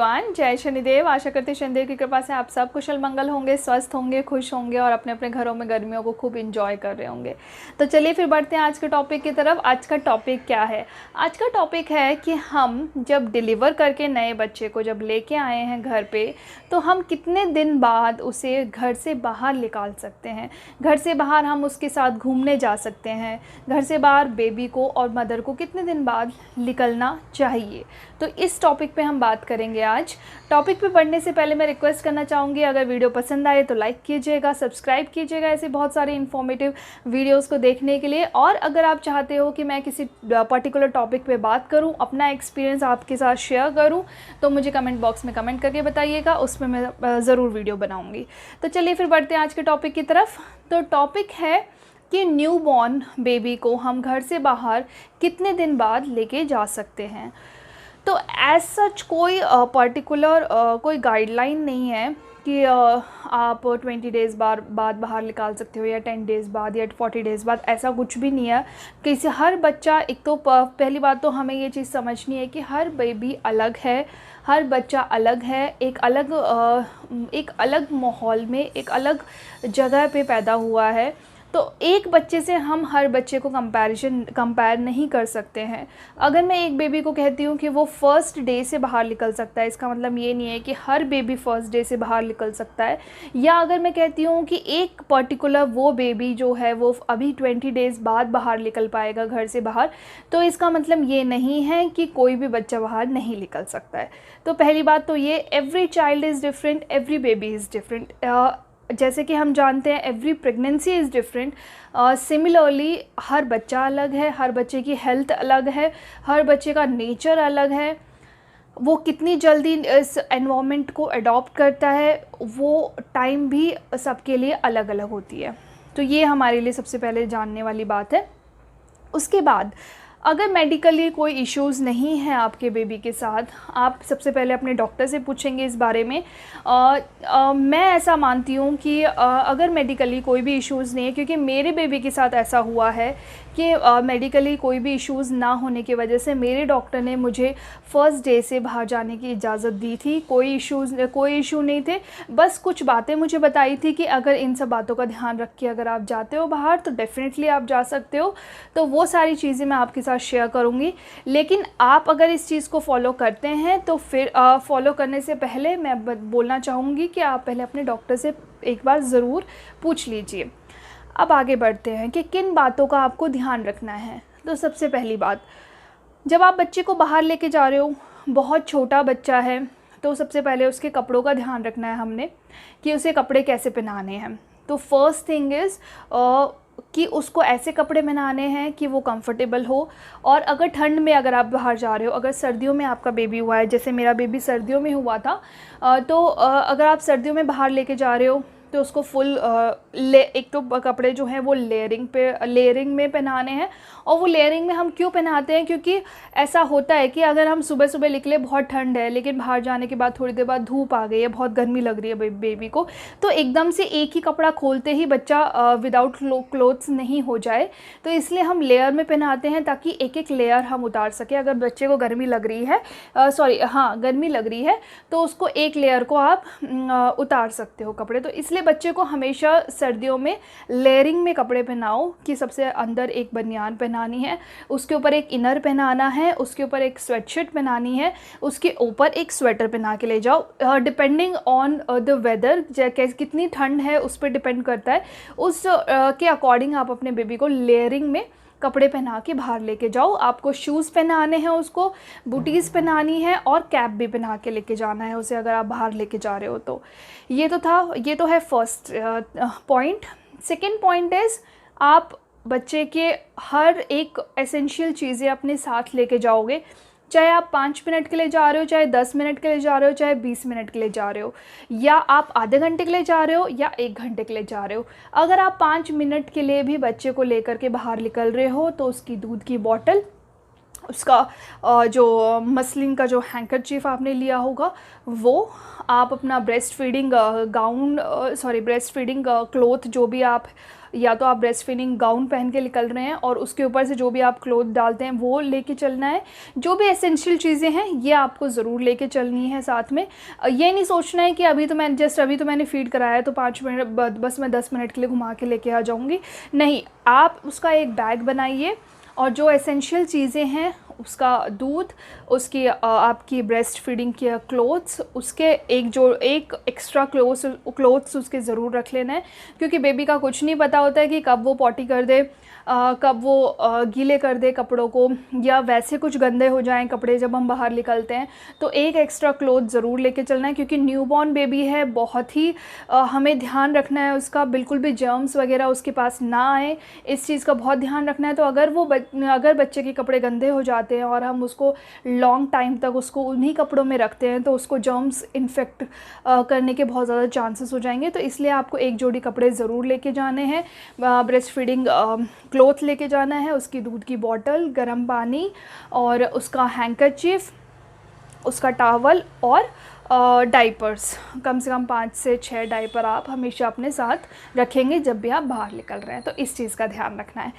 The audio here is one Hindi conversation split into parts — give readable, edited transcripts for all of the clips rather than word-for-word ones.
एवरीवन, जय शनिदेव। आशा करते हैं शनिदेव की कृपा से आप सब कुशल मंगल होंगे, स्वस्थ होंगे, खुश होंगे और अपने अपने घरों में गर्मियों को खूब इंजॉय कर रहे होंगे। तो चलिए फिर बढ़ते हैं आज के टॉपिक की तरफ। आज का टॉपिक क्या है? आज का टॉपिक है कि हम जब डिलीवर करके नए बच्चे को जब लेके आए हैं घर पे, तो हम कितने दिन बाद उसे घर से बाहर निकाल सकते हैं। घर से बाहर हम उसके साथ घूमने जा सकते हैं। घर से बाहर बेबी को और मदर को कितने दिन बाद निकलना चाहिए, तो इस टॉपिक पे हम बात करेंगे आज। टॉपिक पे बढ़ने से पहले मैं रिक्वेस्ट करना चाहूँगी, अगर वीडियो पसंद आए तो लाइक कीजिएगा, सब्सक्राइब कीजिएगा ऐसे बहुत सारे इन्फॉर्मेटिव वीडियोस को देखने के लिए। और अगर आप चाहते हो कि मैं किसी पर्टिकुलर टॉपिक पे बात करूँ, अपना एक्सपीरियंस आपके साथ शेयर करूँ, तो मुझे कमेंट बॉक्स में कमेंट करके बताइएगा, उसमें मैं ज़रूर वीडियो बनाऊँगी। तो चलिए फिर बढ़ते हैं आज के टॉपिक की तरफ। तो टॉपिक है कि न्यू बॉर्न बेबी को हम घर से बाहर कितने दिन बाद लेके जा सकते हैं। तो एज सच कोई पर्टिकुलर कोई गाइडलाइन नहीं है कि आप 20 डेज़ बाद बाहर निकाल सकते हो या 10 डेज़ बाद या 40 डेज़ बाद, ऐसा कुछ भी नहीं है। किसी हर बच्चा, एक तो पहली बात तो हमें ये चीज़ समझनी है कि हर बेबी अलग है, हर बच्चा अलग है, एक अलग माहौल में, एक अलग जगह पे पैदा हुआ है। तो एक बच्चे से हम हर बच्चे को कंपेयर नहीं कर सकते हैं। अगर मैं एक बेबी को कहती हूँ कि वो फर्स्ट डे से बाहर निकल सकता है, इसका मतलब ये नहीं है कि हर बेबी फर्स्ट डे से बाहर निकल सकता है। या अगर मैं कहती हूँ कि एक पर्टिकुलर वो बेबी जो है वो अभी 20 डेज़ बाद बाहर निकल पाएगा घर से बाहर, तो इसका मतलब ये नहीं है कि कोई भी बच्चा बाहर नहीं निकल सकता है। तो पहली बात तो ये, every child is different, every baby is different. जैसे कि हम जानते हैं every pregnancy is different, similarly हर बच्चा अलग है, हर बच्चे की हेल्थ अलग है, हर बच्चे का नेचर अलग है, वो कितनी जल्दी इस एनवायरनमेंट को अडॉप्ट करता है, वो टाइम भी सबके लिए अलग अलग होती है। तो ये हमारे लिए सबसे पहले जानने वाली बात है। उसके बाद अगर मेडिकली कोई इश्यूज़ नहीं है आपके बेबी के साथ, आप सबसे पहले अपने डॉक्टर से पूछेंगे इस बारे में। मैं ऐसा मानती हूँ कि अगर मेडिकली कोई भी इश्यूज़ नहीं है, क्योंकि मेरे बेबी के साथ ऐसा हुआ है कि मेडिकली कोई भी इश्यूज़ ना होने की वजह से मेरे डॉक्टर ने मुझे फ़र्स्ट डे से बाहर जाने की इजाज़त दी थी। कोई इशू नहीं थे, बस कुछ बातें मुझे बताई थी कि अगर इन सब बातों का ध्यान रख के अगर आप जाते हो बाहर तो डेफ़िनेटली आप जा सकते हो। तो वो सारी चीज़ें मैं आपके साथ शेयर करूँगी। लेकिन आप अगर इस चीज़ को फॉलो करते हैं तो फिर फॉलो करने से पहले मैं बोलना चाहूँगी कि आप पहले अपने डॉक्टर से एक बार ज़रूर पूछ लीजिए। अब आगे बढ़ते हैं कि किन बातों का आपको ध्यान रखना है। तो सबसे पहली बात, जब आप बच्चे को बाहर लेके जा रहे हो, बहुत छोटा बच्चा है, तो सबसे पहले उसके कपड़ों का ध्यान रखना है हमने कि उसे कपड़े कैसे पहनाने हैं। तो फर्स्ट थिंग इज़ कि उसको ऐसे कपड़े पहनाने हैं कि वो कंफर्टेबल हो। और अगर ठंड में अगर आप बाहर जा रहे हो, अगर सर्दियों में आपका बेबी हुआ है, जैसे मेरा बेबी सर्दियों में हुआ था, तो अगर आप सर्दियों में बाहर लेके जा रहे हो तो उसको फुल एक तो कपड़े जो हैं वो लेयरिंग में पहनाने हैं। और वो लेयरिंग में हम क्यों पहनाते हैं, क्योंकि ऐसा होता है कि अगर हम सुबह सुबह निकले, बहुत ठंड है, लेकिन बाहर जाने के बाद थोड़ी देर बाद धूप आ गई है, बहुत गर्मी लग रही है बेबी को, तो एकदम से एक ही कपड़ा खोलते ही बच्चा विदाउट क्लोथ्स नहीं हो जाए। तो इसलिए हम लेयर में पहनाते हैं ताकि एक एक लेयर हम उतार सकें। अगर बच्चे को गर्मी लग रही है, गर्मी लग रही है, तो उसको एक लेयर को आप उतार सकते हो कपड़े। तो इसलिए बच्चे को हमेशा सर्दियों में लेयरिंग में कपड़े पहनाओ कि सबसे अंदर एक बनियान पहनानी है, उसके ऊपर एक इनर पहनाना है, उसके ऊपर एक स्वेटशर्ट पहनानी है, उसके ऊपर एक स्वेटर पहना के ले जाओ। डिपेंडिंग ऑन द वेदर, कितनी ठंड है उस पर डिपेंड करता है, उस के अकॉर्डिंग आप अपने बेबी को लेयरिंग में कपड़े पहना के बाहर लेके जाओ। आपको शूज़ पहनाने हैं, उसको बूटीज़ पहनानी है और कैप भी पहना के लेके जाना है उसे, अगर आप बाहर लेके जा रहे हो तो। ये तो है first point. Second point is, आप बच्चे के हर एक एसेंशियल चीज़ें अपने साथ लेके जाओगे। चाहे आप 5 मिनट के लिए जा रहे हो, चाहे 10 मिनट के लिए जा रहे हो, चाहे 20 मिनट के लिए जा रहे हो, या आप आधे घंटे के लिए जा रहे हो या 1 घंटे के लिए जा रहे हो। अगर आप 5 मिनट के लिए भी बच्चे को लेकर के बाहर निकल रहे हो, तो उसकी दूध की बॉटल, उसका जो मसलिन का जो हैंकरचीफ आपने लिया होगा, वो आप अपना ब्रेस्ट फीडिंग क्लॉथ जो भी आप या तो आप ब्रेस्ट फीडिंग गाउन पहन के निकल रहे हैं और उसके ऊपर से जो भी आप क्लोथ डालते हैं वो लेके चलना है। जो भी एसेंशियल चीज़ें हैं ये आपको ज़रूर लेके चलनी है साथ में। ये नहीं सोचना है कि अभी तो मैंने फीड कराया है तो 5 मिनट बस मैं 10 मिनट के लिए घुमा के लेके आ जाऊँगी। नहीं, आप उसका एक बैग बनाइए और जो एसेंशियल चीज़ें हैं उसका दूध, उसकी आपकी ब्रेस्ट फीडिंग की क्लोथ्स, उसके एक एक्स्ट्रा क्लोथ्स उसके ज़रूर रख लेना है, क्योंकि बेबी का कुछ नहीं पता होता है कि कब वो पॉटी कर दे, कब वो गीले कर दे कपड़ों को, या वैसे कुछ गंदे हो जाएं कपड़े जब हम बाहर निकलते हैं। तो एक एक्स्ट्रा क्लोथ ज़रूर लेके चलना है, क्योंकि न्यूबॉर्न बेबी है, बहुत ही हमें ध्यान रखना है उसका, बिल्कुल भी जर्म्स वगैरह उसके पास ना आए, इस चीज़ का बहुत ध्यान रखना है। तो अगर बच्चे के कपड़े गंदे हो जाते हैं और हम उसको लॉन्ग टाइम तक उसको उन्हीं कपड़ों में रखते हैं तो उसको जर्म्स इन्फेक्ट करने के बहुत ज़्यादा चांसेस हो जाएंगे। तो इसलिए आपको एक जोड़ी कपड़े ज़रूर लेके जाने हैं, ब्रेस्ट फीडिंग क्लोथ लेके जाना है, उसकी दूध की बॉटल, गर्म पानी और उसका हैंकरचीफ, उसका टॉवल और डाइपर्स। कम से कम 5 से 6 डाइपर आप हमेशा अपने साथ रखेंगे जब भी आप बाहर निकल रहे हैं। तो इस चीज़ का ध्यान रखना है।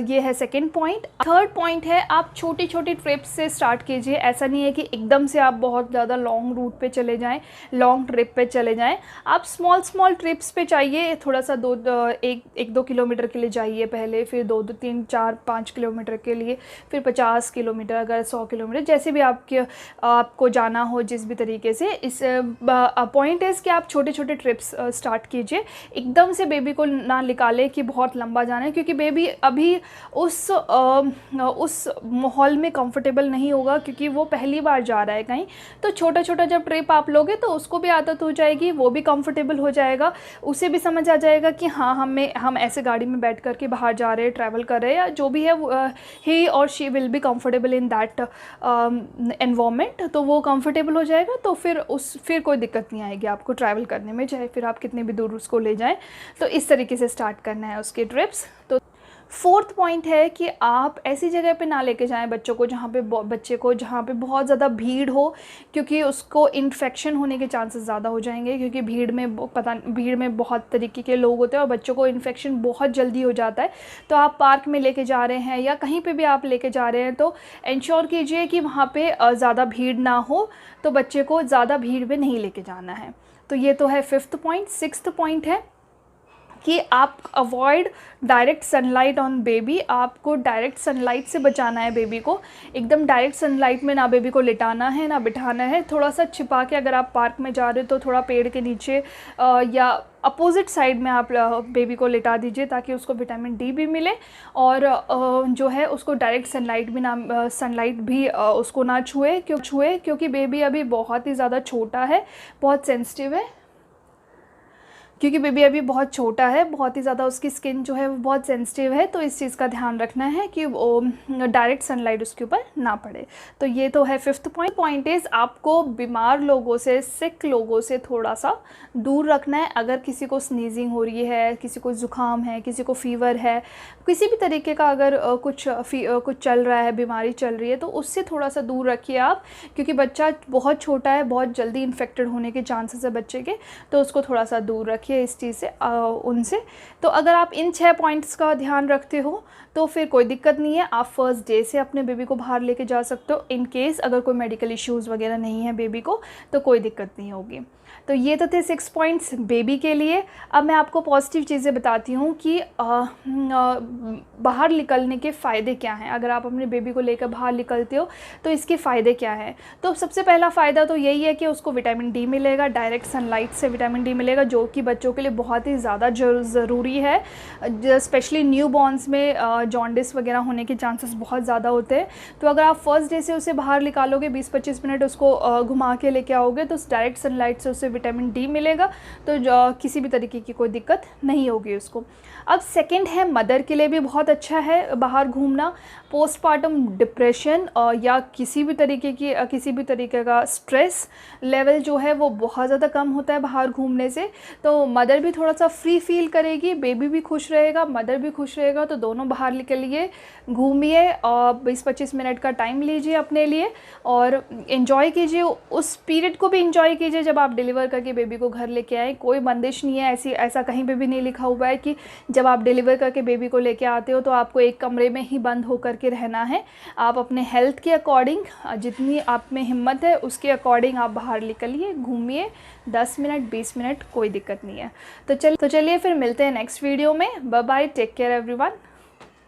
ये है सेकंड पॉइंट। थर्ड पॉइंट है, आप छोटी छोटी ट्रिप्स से स्टार्ट कीजिए। ऐसा नहीं है कि एकदम से आप बहुत ज़्यादा लॉन्ग रूट पे चले जाएं, लॉन्ग ट्रिप पे चले जाएं। आप स्मॉल ट्रिप्स पे चाहिए, थोड़ा सा 1-2 किलोमीटर के लिए जाइए पहले, फिर 2-3-4-5 किलोमीटर के लिए, फिर 50 किलोमीटर, अगर 100 किलोमीटर, जैसे भी आपको जाना हो, जिस भी तरीके से। इस पॉइंट इज़ कि आप छोटे छोटे ट्रिप्स स्टार्ट कीजिए। एकदम से बेबी को ना निकालें कि बहुत लंबा जाना है, क्योंकि बेबी अभी उस माहौल में कंफर्टेबल नहीं होगा, क्योंकि वो पहली बार जा रहा है कहीं। तो छोटा छोटा जब ट्रिप आप लोगे तो उसको भी आदत हो जाएगी, वो भी कंफर्टेबल हो जाएगा, उसे भी समझ आ जाएगा कि हाँ हम ऐसे गाड़ी में बैठ कर के बाहर जा रहे हैं, ट्रैवल कर रहे हैं, या जो भी है, ही और she will be comfortable in that environment. तो वो कंफर्टेबल हो जाएगा, तो फिर कोई दिक्कत नहीं आएगी आपको ट्रैवल करने में, चाहे फिर आप कितने भी दूर उसको ले जाएं। तो इस तरीके से स्टार्ट करना है उसके ट्रिप्स। तो फोर्थ पॉइंट है कि आप ऐसी जगह पे ना लेके जाएं बच्चे को जहाँ पे बहुत ज़्यादा भीड़ हो, क्योंकि उसको इन्फेक्शन होने के चांसेस ज़्यादा हो जाएंगे, क्योंकि भीड़ में बहुत तरीके के लोग होते हैं और बच्चों को इन्फेक्शन बहुत जल्दी हो जाता है। तो आप पार्क में लेके जा रहे हैं या कहीं पे भी आप लेके जा रहे हैं तो इंश्योर कीजिए कि वहाँ पे ज़्यादा भीड़ ना हो, तो बच्चे को ज़्यादा भीड़ में नहीं लेके जाना है। तो ये तो है फिफ्थ पॉइंट। सिक्स्थ पॉइंट है कि आप avoid direct sunlight on baby. आपको डायरेक्ट सनलाइट से बचाना है बेबी को। एकदम डायरेक्ट सनलाइट में ना बेबी को लिटाना है ना बिठाना है। थोड़ा सा छिपा के, अगर आप पार्क में जा रहे हो तो थोड़ा पेड़ के नीचे या अपोजिट साइड में आप बेबी को लिटा दीजिए, ताकि उसको विटामिन डी भी मिले और जो है उसको डायरेक्ट सनलाइट भी उसको ना छुए, क्योंकि बेबी अभी बहुत ही ज़्यादा छोटा है, बहुत सेंसिटिव है। क्योंकि बेबी अभी बहुत छोटा है, बहुत ही ज़्यादा उसकी स्किन जो है वो बहुत सेंसिटिव है। तो इस चीज़ का ध्यान रखना है कि वो डायरेक्ट सनलाइट उसके ऊपर ना पड़े। तो ये तो है फिफ्थ पॉइंट इज़ आपको बीमार लोगों से, सिक लोगों से थोड़ा सा दूर रखना है। अगर किसी को स्नीजिंग हो रही है, किसी को ज़ुकाम है, किसी को फ़ीवर है, किसी भी तरीके का अगर कुछ चल रहा है, बीमारी चल रही है, तो उससे थोड़ा सा दूर रखिए आप, क्योंकि बच्चा बहुत छोटा है, बहुत जल्दी इन्फेक्टेड होने के चांसेस है बच्चे के। तो उसको थोड़ा सा दूर रखिए इस चीज़ से, उनसे। तो अगर आप इन 6 पॉइंट्स का ध्यान रखते हो तो फिर कोई दिक्कत नहीं है, आप फर्स्ट डे से अपने बेबी को बाहर लेके जा सकते हो। इन केस अगर कोई मेडिकल इश्यूज़ वगैरह नहीं है बेबी को तो कोई दिक्कत नहीं होगी। तो ये तो थे 6 पॉइंट्स बेबी के लिए। अब मैं आपको पॉजिटिव चीज़ें बताती हूँ कि बाहर निकलने के फ़ायदे क्या हैं। अगर आप अपने बेबी को लेकर बाहर निकलते हो तो इसके फ़ायदे क्या हैं। तो सबसे पहला फ़ायदा तो यही है कि उसको विटामिन डी मिलेगा, डायरेक्ट सनलाइट से विटामिन डी मिलेगा, जो कि बच्चों के लिए बहुत ही ज़्यादा ज़रूरी है। स्पेशली न्यू बॉर्न्स में जॉन्डिस वगैरह होने के चांसेस बहुत ज़्यादा होते हैं। तो अगर आप फर्स्ट डे से उसे बाहर निकालोगे, 20-25 मिनट उसको घुमा के लेके आओगे, तो डायरेक्ट सनलाइट से उसे विटामिन डी मिलेगा, तो किसी भी तरीके की कोई दिक्कत नहीं होगी उसको। अब सेकंड है, मदर के लिए भी बहुत अच्छा है बाहर घूमना। पोस्टपार्टम डिप्रेशन या किसी भी तरीके का स्ट्रेस लेवल जो है वो बहुत ज़्यादा कम होता है बाहर घूमने से। तो मदर भी थोड़ा सा फ्री फील करेगी, बेबी भी खुश रहेगा, मदर भी खुश रहेगा। तो दोनों बाहर निकलिए, घूमिए और 20-25 मिनट का टाइम लीजिए अपने लिए और इन्जॉय कीजिए। उस पीरियड को भी इन्जॉय कीजिए जब आप डिलीवर डिलीवर करके बेबी को घर लेके आएँ। कोई बंदिश नहीं है, ऐसा कहीं पे भी नहीं लिखा हुआ है कि जब आप डिलीवर करके बेबी को लेके आते हो तो आपको एक कमरे में ही बंद होकर के रहना है। आप अपने हेल्थ के अकॉर्डिंग, जितनी आप में हिम्मत है उसके अकॉर्डिंग आप बाहर निकलिए, घूमिए, 10 मिनट 20 मिनट कोई दिक्कत नहीं है। तो चलिए फिर मिलते हैं नेक्स्ट वीडियो में। Bye bye, take care everyone.